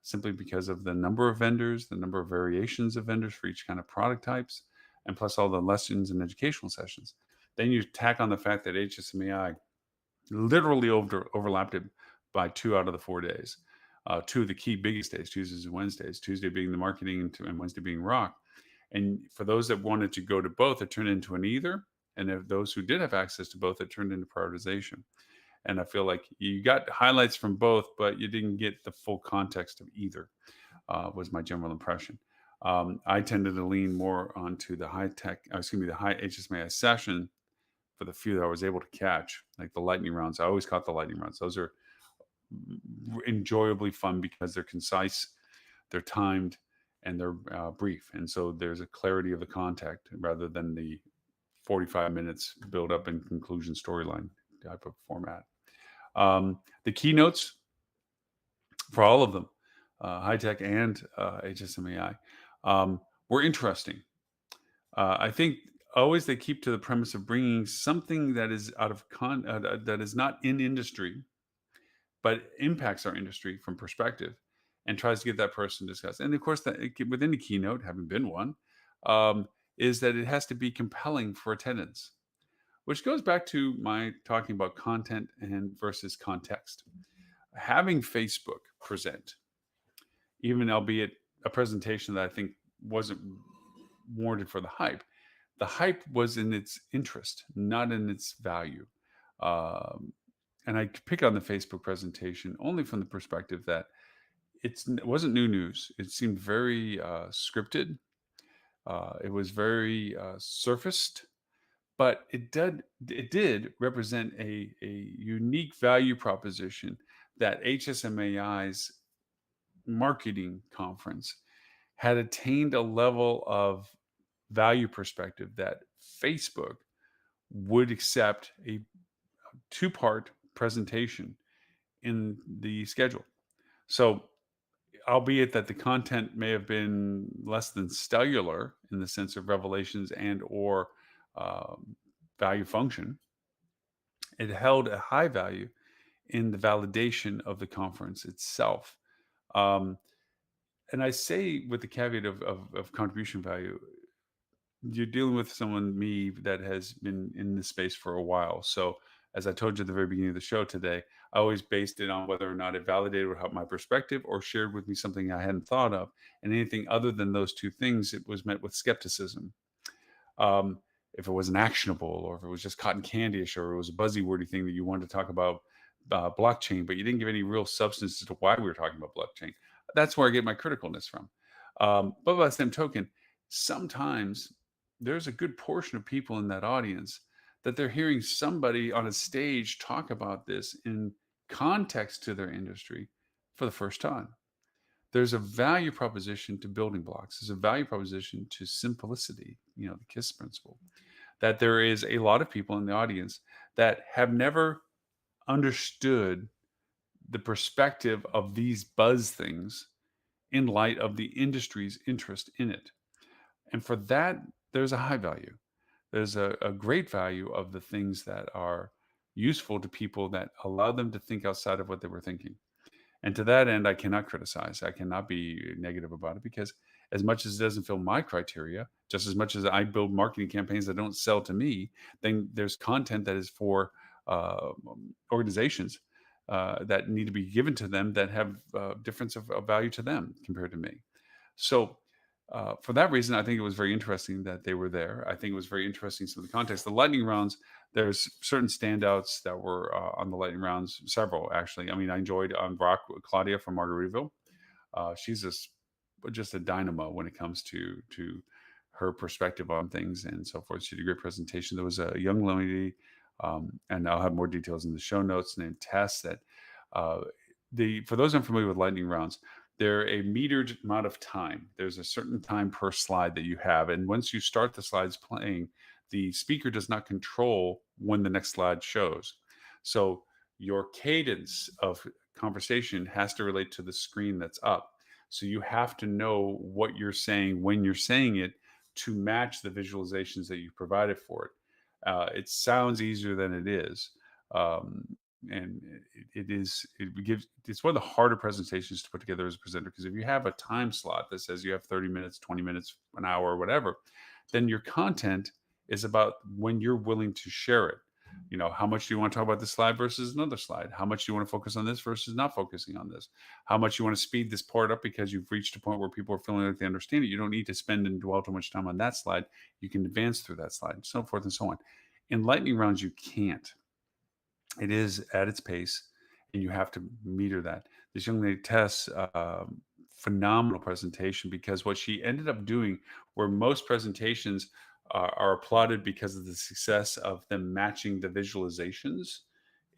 simply because of the number of vendors, the number of variations of vendors for each kind of product types, and plus all the lessons and educational sessions. Then you tack on the fact that HSMAI literally overlapped it by 2 out of the 4 days. Two of the key biggest days, Tuesdays and Wednesdays, Tuesday being the marketing and Wednesday being rock. And for those that wanted to go to both, it turned into an either. And if those who did have access to both, it turned into prioritization. And I feel like you got highlights from both, but you didn't get the full context of either, was my general impression. I tended to lean more onto the high HSMAI session for the few that I was able to catch, like the lightning rounds. I always caught the lightning rounds. Those are enjoyably fun because they're concise, they're timed, and they're brief. And so there's a clarity of the contact rather than the 45 minutes build up and conclusion storyline type of format. The keynotes for all of them, HITEC and HSMAI, were interesting. I think always they keep to the premise of bringing something that is out of that is not in industry, but impacts our industry from perspective, and tries to get that person discussed. And of course, that within the keynote, having been one, um, is that it has to be compelling for attendance, which goes back to my talking about content and versus context. Having Facebook present, even albeit a presentation that I think wasn't warranted for the hype. The hype was in its interest, not in its value. Um, and I pick on the Facebook presentation only from the perspective that it wasn't new news. It seemed very scripted. It was very surfaced, but it did represent a unique value proposition that HSMAI's marketing conference had attained a level of value perspective that Facebook would accept a two-part presentation in the schedule. So, albeit that the content may have been less than stellar in the sense of revelations and or um, value function, it held a high value in the validation of the conference itself. Um, and I say with the caveat of contribution value, you're dealing with someone, me, that has been in this space for a while. So, as I told you at the very beginning of the show today, I always based it on whether or not it validated or helped my perspective or shared with me something I hadn't thought of. And anything other than those two things, it was met with skepticism. Um, if it wasn't actionable, or if it was just cotton candyish, or it was a buzzy wordy thing that you wanted to talk about blockchain, but you didn't give any real substance as to why we were talking about blockchain. That's where I get my criticalness from. But by the same token, sometimes there's a good portion of people in that audience that they're hearing somebody on a stage talk about this in context to their industry for the first time. There's a value proposition to building blocks. There's a value proposition to simplicity, the KISS principle, that there is a lot of people in the audience that have never understood the perspective of these buzz things in light of the industry's interest in it. And for that, there's a high value. There's a great value of the things that are useful to people that allow them to think outside of what they were thinking. And to that end, I cannot criticize. I cannot be negative about it, because as much as it doesn't fill my criteria, just as much as I build marketing campaigns that don't sell to me, then there's content that is for organizations that need to be given to them that have difference of value to them compared to me. So for that reason, I think it was very interesting that they were there. I think it was very interesting some of the context. The lightning rounds, there's certain standouts that were on the lightning rounds, several actually. I mean, I enjoyed Brock Claudia from Margaritaville. She's just a dynamo when it comes to her perspective on things and so forth. She did a great presentation. There was a young lady, and I'll have more details in the show notes, named Tess. That uh, for those unfamiliar with lightning rounds, they're a metered amount of time. There's a certain time per slide that you have, and once you start the slides playing, the speaker does not control when the next slide shows. So your cadence of conversation has to relate to the screen that's up. So you have to know what you're saying when you're saying it to match the visualizations that you provided for it. It sounds easier than it is. Um, and it's one of the harder presentations to put together as a presenter, because if you have a time slot that says you have 30 minutes, 20 minutes, an hour, or whatever, then your content is about when you're willing to share it. How much do you want to talk about this slide versus another slide? How much do you want to focus on this versus not focusing on this? How much you want to speed this part up because you've reached a point where people are feeling like they understand it? You don't need to spend and dwell too much time on that slide. You can advance through that slide, and so forth and so on. In lightning rounds, you can't. It is at its pace, and you have to meter that. This young lady, Tess, phenomenal presentation, because what she ended up doing, where most presentations are applauded because of the success of them matching the visualizations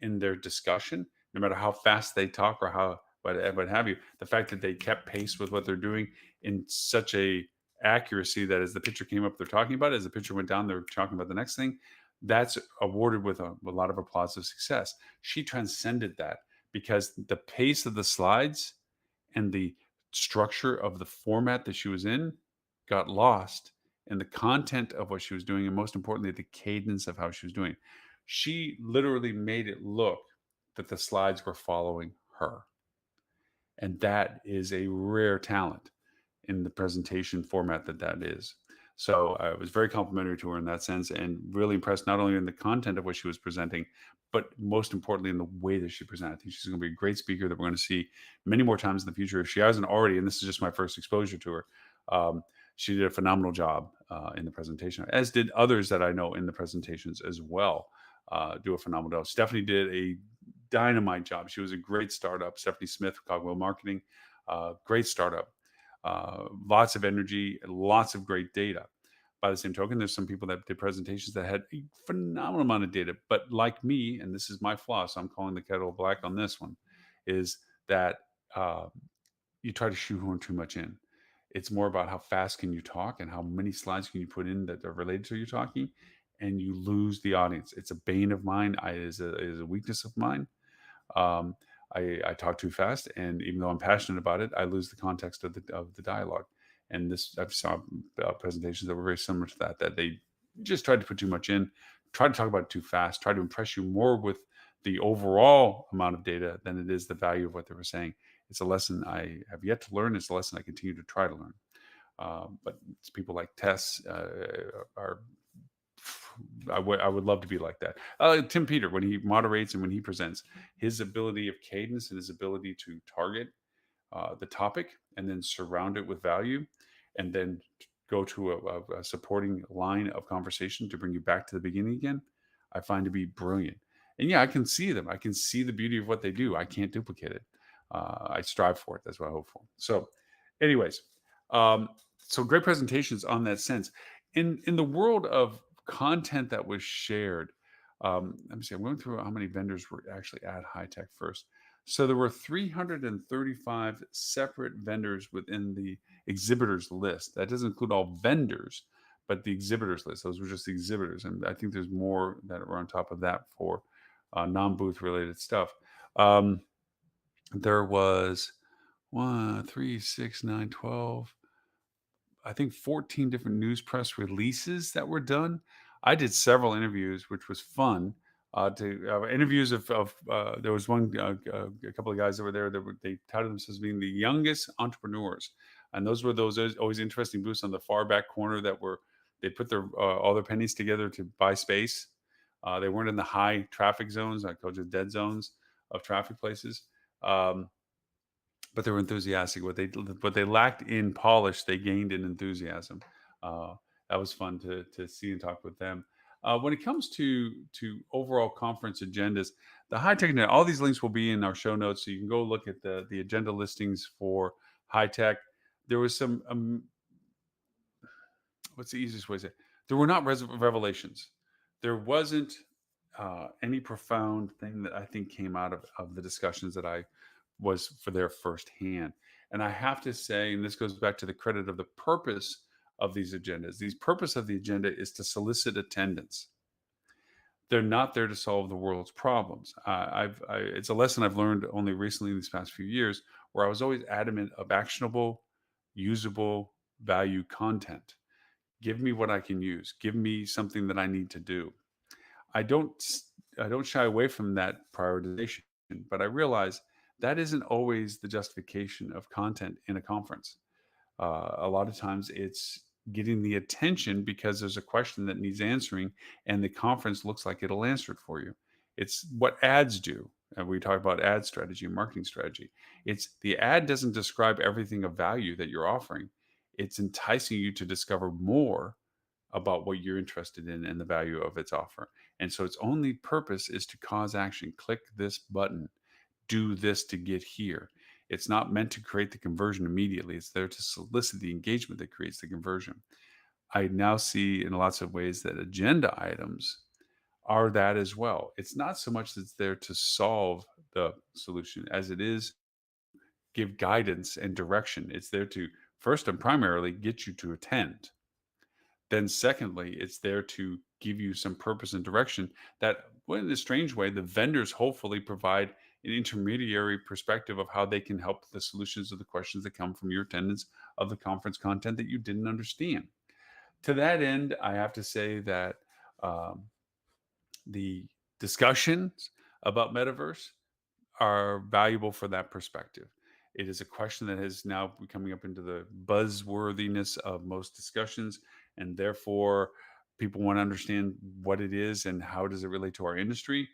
in their discussion, no matter how fast they talk or how what have you. The fact that they kept pace with what they're doing in such a accuracy that as the picture came up, they're talking about it. As the picture went down, they're talking about the next thing. That's awarded with a lot of applause of success. She transcended that because the pace of the slides and the structure of the format that she was in got lost in the content of what she was doing, and most importantly, the cadence of how she was doing it. She literally made it look that the slides were following her. And that is a rare talent in the presentation format that is. So I was very complimentary to her in that sense and really impressed not only in the content of what she was presenting, but most importantly in the way that she presented. I think she's going to be a great speaker that we're going to see many more times in the future. If she hasn't already, and this is just my first exposure to her, um, she did a phenomenal job in the presentation, as did others that I know in the presentations as well. Do a phenomenal job. Stephanie did a dynamite job. She was a great startup. Stephanie Smith, Cogwell Marketing, great startup. Lots of energy, lots of great data. By the same token, there's some people that did presentations that had a phenomenal amount of data, but like me, and this is my flaw, so I'm calling the kettle black on this one, is that uh, you try to shoehorn too much in. It's more about how fast can you talk and how many slides can you put in that are related to your talking, and you lose the audience. It's a bane of mine. Is a weakness of mine. um, I talk too fast, and even though I'm passionate about it, I lose the context of the dialogue. And this I've saw presentations that were very similar to that. That they just tried to put too much in, tried to talk about it too fast, tried to impress you more with the overall amount of data than it is the value of what they were saying. It's a lesson I have yet to learn. It's a lesson I continue to try to learn. But it's people like Tess are I would love to be like that. Tim Peter, when he moderates and when he presents, his ability of cadence and his ability to target the topic and then surround it with value, and then go to a supporting line of conversation to bring you back to the beginning again, I find to be brilliant. And yeah, I can see them. I can see the beauty of what they do. I can't duplicate it. I strive for it. That's what I hope for. So, anyways, um, so great presentations on that sense. In the world of content that was shared, let me see. I'm going through how many vendors were actually at HITEC first. So there were 335 separate vendors within the exhibitors list. That doesn't include all vendors, but the exhibitors list. Those were just the exhibitors, and I think there's more that are on top of that for non-booth related stuff. Um, there was 1, 3, 6, 9, 12. I think 14 different news press releases that were done. I did several interviews, which was fun. To interviews of there was a couple of guys that were there that they touted themselves as being the youngest entrepreneurs, and those were those always interesting booths on the far back corner that were they put their all their pennies together to buy space. They weren't in the high traffic zones, I call it dead zones of traffic places. Um, but they were enthusiastic. What they lacked in polish, they gained in enthusiasm. Uh, that was fun to see and talk with them. When it comes to overall conference agendas, the high tech net, all these links will be in our show notes, so you can go look at the agenda listings for high tech. There was some what's the easiest way to say it? There were not revelations. There wasn't any profound thing that I think came out of the discussions that I was for their firsthand. And I have to say, and this goes back to the credit of the purpose of these agendas. The purpose of the agenda is to solicit attendance. They're not there to solve the world's problems. It's a lesson I've learned only recently in these past few years, where I was always adamant of actionable, usable, value content. Give me what I can use. Give me something that I need to do. I don't I don't shy away from that prioritization, but I realize that isn't always the justification of content in a conference. A lot of times it's getting the attention because there's a question that needs answering, and the conference looks like it'll answer it for you. It's what ads do. And we talk about ad strategy and marketing strategy. It's the ad doesn't describe everything of value that you're offering. It's enticing you to discover more about what you're interested in and the value of its offer. And so its only purpose is to cause action. Click this button, do this to get here. It's not meant to create the conversion immediately. It's there to solicit the engagement that creates the conversion. I now see in lots of ways that agenda items are that as well. It's not so much that it's there to solve the solution as it is give guidance and direction. It's there to first and primarily get you to attend. Then secondly, it's there to give you some purpose and direction that, well, in a strange way, the vendors hopefully provide an intermediary perspective of how they can help the solutions of the questions that come from your attendance of the conference content that you didn't understand. To that end, I have to say that um, the discussions about metaverse are valuable for that perspective. It is a question that has now been coming up into the buzzworthiness of most discussions, and therefore people want to understand what it is and how does it relate to our industry.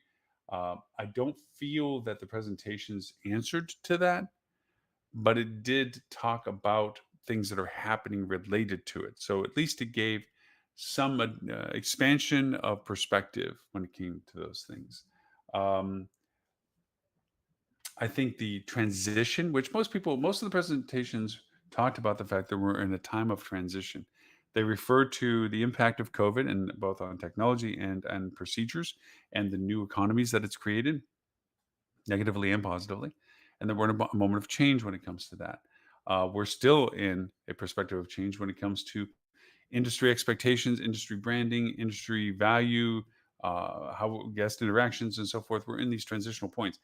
I don't feel that the presentations answered to that, but it did talk about things that are happening related to it. So at least it gave some expansion of perspective when it came to those things. Um, I think the transition, which most of the presentations talked about the fact that we're in a time of transition. They referred to the impact of COVID and both on technology and procedures and the new economies that it's created, negatively and positively. And then we're in a moment of change when it comes to that. We're still in a perspective of change when it comes to industry expectations, industry branding, industry value, how guest interactions and so forth. We're in these transitional points.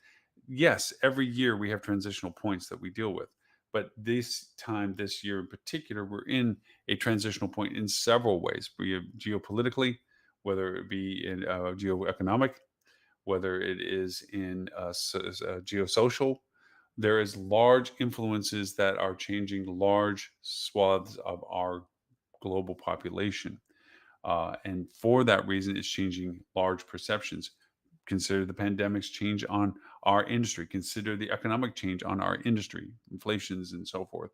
Yes, every year we have transitional points that we deal with. But this time, this year in particular, we're in a transitional point in several ways. We have geopolitically, whether it be in geoeconomic, whether it is in geosocial. There is large influences that are changing large swaths of our global population. And for that reason, it's changing large perceptions. Consider the pandemic's change on our industry. Consider the economic change on our industry, inflations and so forth.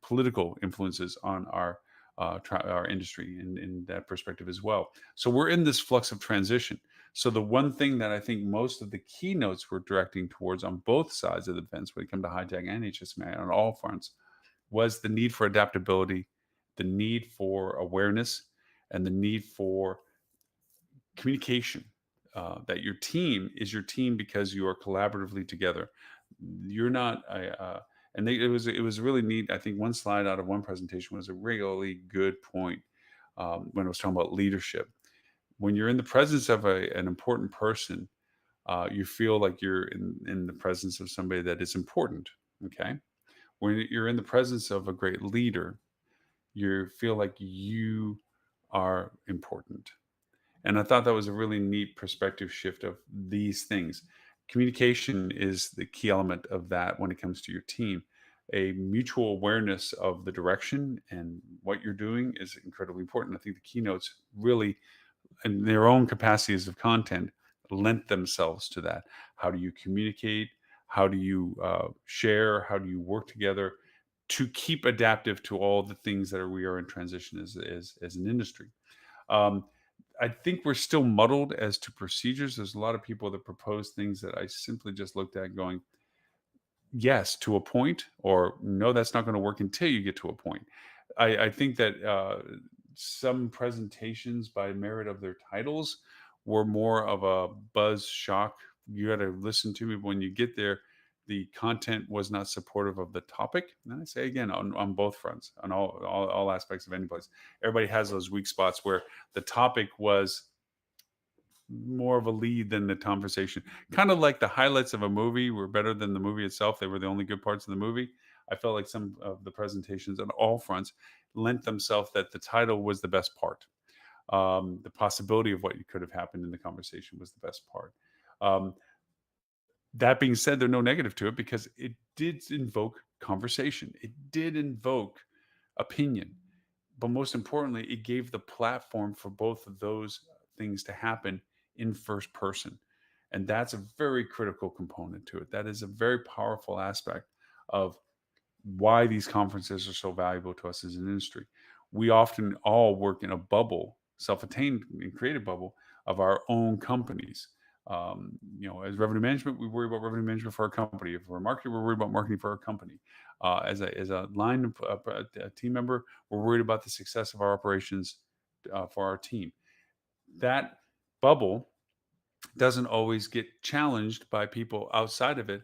Political influences on our industry in that perspective as well. So we're in this flux of transition. So the one thing that I think most of the keynotes were directing towards on both sides of the fence when it comes to HITEC and HSMAI on all fronts was the need for adaptability, the need for awareness, and the need for communication. That your team is your team because you are collaboratively together. You're not it was really neat. I think one slide out of one presentation was a really good point when it was talking about leadership. When you're in the presence of an important person, you feel like you're in the presence of somebody that is important. Okay. When you're in the presence of a great leader, you feel like you are important. And I thought that was a really neat perspective shift of these things. Communication is the key element of that when it comes to your team. A mutual awareness of the direction and what you're doing is incredibly important. I think the keynotes really, in their own capacities of content, lent themselves to that. How do you communicate? How do you share? How do you work together to keep adaptive to all the things that we are in transition as an industry? Um, I think we're still muddled as to procedures. There's a lot of people that propose things that I simply just looked at going, yes, to a point, or no, that's not going to work until you get to a point. I think that some presentations, by merit of their titles, were more of a buzz shock. You got to listen to me when you get there. The content was not supportive of the topic. And I say again, on both fronts, on all aspects of any place. Everybody has those weak spots where the topic was more of a lead than the conversation. Kind of like the highlights of a movie were better than the movie itself. They were the only good parts of the movie. I felt like some of the presentations on all fronts lent themselves that the title was the best part. The possibility of what could have happened in the conversation was the best part. Um, that being said, there's no negative to it because it did invoke conversation. It did invoke opinion, but most importantly, it gave the platform for both of those things to happen in first person. And that's a very critical component to it. That is a very powerful aspect of why these conferences are so valuable to us as an industry. We often all work in a bubble, self-attained and created bubble of our own companies. As revenue management, we worry about revenue management for our company. If we're a marketer, we're worried about marketing for our company. As a line a team member, we're worried about the success of our operations for our team. That bubble doesn't always get challenged by people outside of it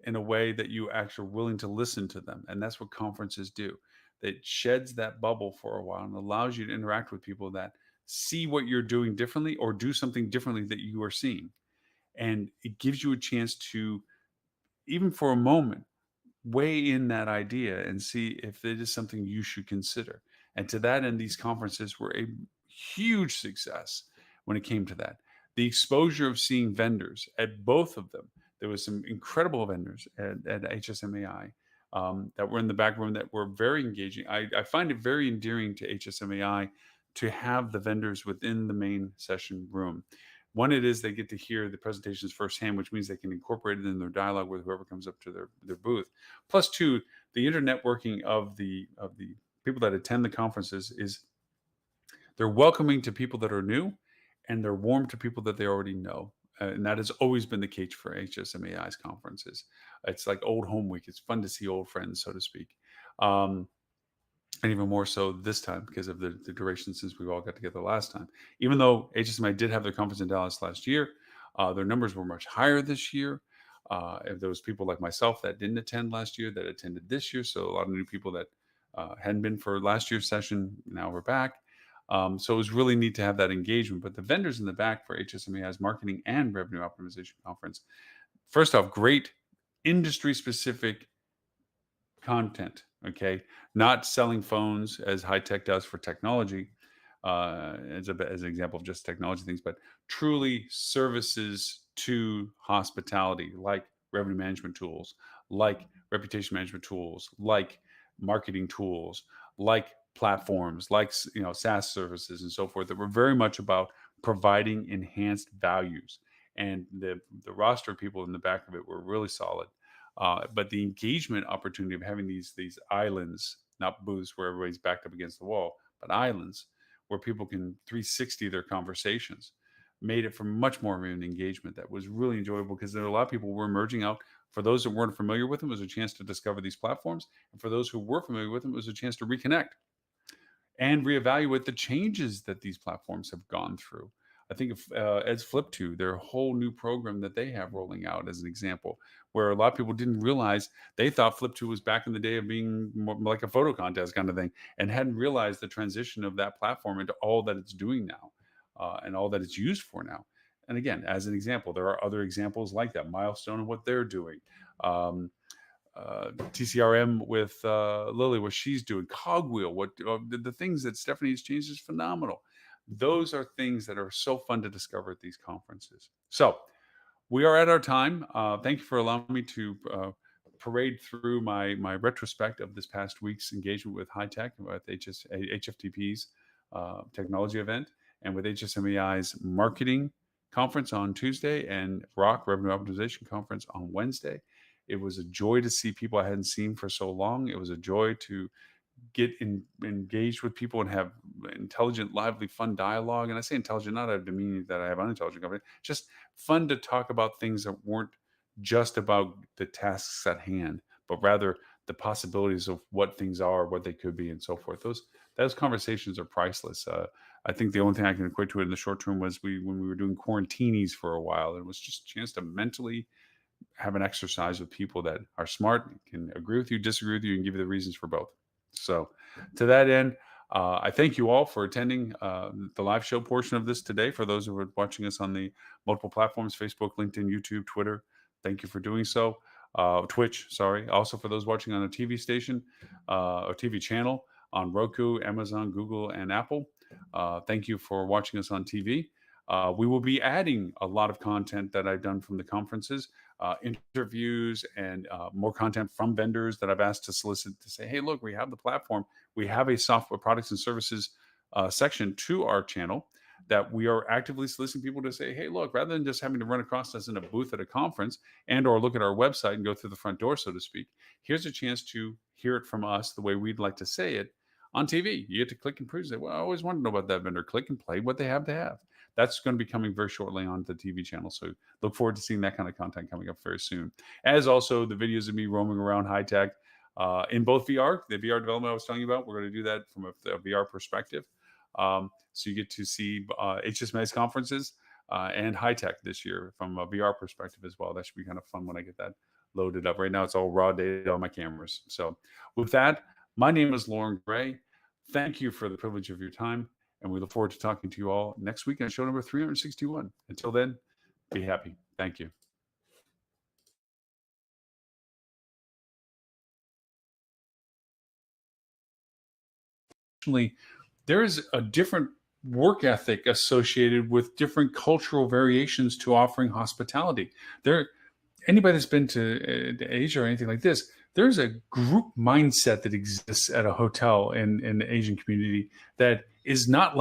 in a way that you actually are willing to listen to them. And that's what conferences do. It sheds that bubble for a while and allows you to interact with people that see what you're doing differently or do something differently that you are seeing. And it gives you a chance to, even for a moment, weigh in that idea and see if it is something you should consider. And to that end, these conferences were a huge success when it came to that. The exposure of seeing vendors at both of them, there was some incredible vendors at HSMAI that were in the back room that were very engaging. I find it very endearing to HSMAI to have the vendors within the main session room. One, it is they get to hear the presentations firsthand, which means they can incorporate it in their dialogue with whoever comes up to their booth. Plus, two, the internetworking of the people that attend the conferences is they're welcoming to people that are new, and they're warm to people that they already know. And that has always been the case for HSMAI's conferences. It's like old home week. It's fun to see old friends, so to speak. Um, and even more so this time because of the duration since we all got together last time. Even though HSMI did have their conference in Dallas last year, their numbers were much higher this year. If there was people like myself that didn't attend last year that attended this year, so a lot of new people that hadn't been for last year's session now we're back. So it was really neat to have that engagement. But the vendors in the back for HSMAI's marketing and revenue optimization conference, first off, great industry specific content. Okay, not selling phones as HITEC does for technology, as an example of just technology things, but truly services to hospitality, like revenue management tools, like reputation management tools, like marketing tools, like platforms, like SaaS services and so forth, that were very much about providing enhanced values. And the roster of people in the back of it were really solid. But the engagement opportunity of having these islands, not booths where everybody's backed up against the wall, but islands where people can 360 their conversations, made it for much more of an engagement that was really enjoyable because there are a lot of people who were emerging out. For those that weren't familiar with them, it was a chance to discover these platforms. And for those who were familiar with them, it was a chance to reconnect and reevaluate the changes that these platforms have gone through. I think of Ed's Flip2, their whole new program that they have rolling out as an example, where a lot of people didn't realize they thought Flip2 was back in the day of being more like a photo contest kind of thing and hadn't realized the transition of that platform into all that it's doing now and all that it's used for now. And again, as an example, there are other examples like that, Milestone and what they're doing. TCRM with Lily, what she's doing, Cogwheel, what the things that Stephanie's changed is phenomenal. Those are things that are so fun to discover at these conferences. So we are at our time. Thank you for allowing me to parade through my retrospect of this past week's engagement with HITEC, with HFTP's technology event, and with HSMAI's marketing conference on Tuesday and ROC Revenue Optimization Conference on Wednesday. It was a joy to see people I hadn't seen for so long. It was a joy to get engaged with people and have intelligent, lively, fun dialogue. And I say intelligent, not out of demeaning that I have unintelligent company, just fun to talk about things that weren't just about the tasks at hand, but rather the possibilities of what things are, what they could be, and so forth. Those conversations are priceless. I think the only thing I can equate to it in the short term was when we were doing quarantinis for a while. It was just a chance to mentally have an exercise with people that are smart, can agree with you, disagree with you, and give you the reasons for both. So, to that end, I thank you all for attending the live show portion of this today. For those who are watching us on the multiple platforms, Facebook, LinkedIn, YouTube, Twitter, thank you for doing so. Twitch, sorry. Also for those watching on a TV station or TV channel on Roku, Amazon, Google, and Apple, thank you for watching us on TV. We will be adding a lot of content that I've done from the conferences, interviews, and more content from vendors that I've asked to solicit to say, hey, look, we have the platform. We have a software products and services section to our channel that we are actively soliciting people to say, hey, look, rather than just having to run across us in a booth at a conference and or look at our website and go through the front door, so to speak, here's a chance to hear it from us the way we'd like to say it on TV. You get to click and prove, say, well, I always wanted to know about that vendor. Click and play what they have to have. That's going to be coming very shortly on the TV channel. So look forward to seeing that kind of content coming up very soon. As also the videos of me roaming around HITEC in both VR, the VR development I was telling you about. We're going to do that from a VR perspective. So you get to see HSMAI's conferences and HITEC this year from a VR perspective as well. That should be kind of fun when I get that loaded up. Right now, it's all raw data on my cameras. So with that, my name is Lauren Gray. Thank you for the privilege of your time, and we look forward to talking to you all next week on show number 361. Until then, be happy. Thank you. There's a different work ethic associated with different cultural variations to offering hospitality. Anybody that's been to Asia or anything like this, there's a group mindset that exists at a hotel in the Asian community that is not like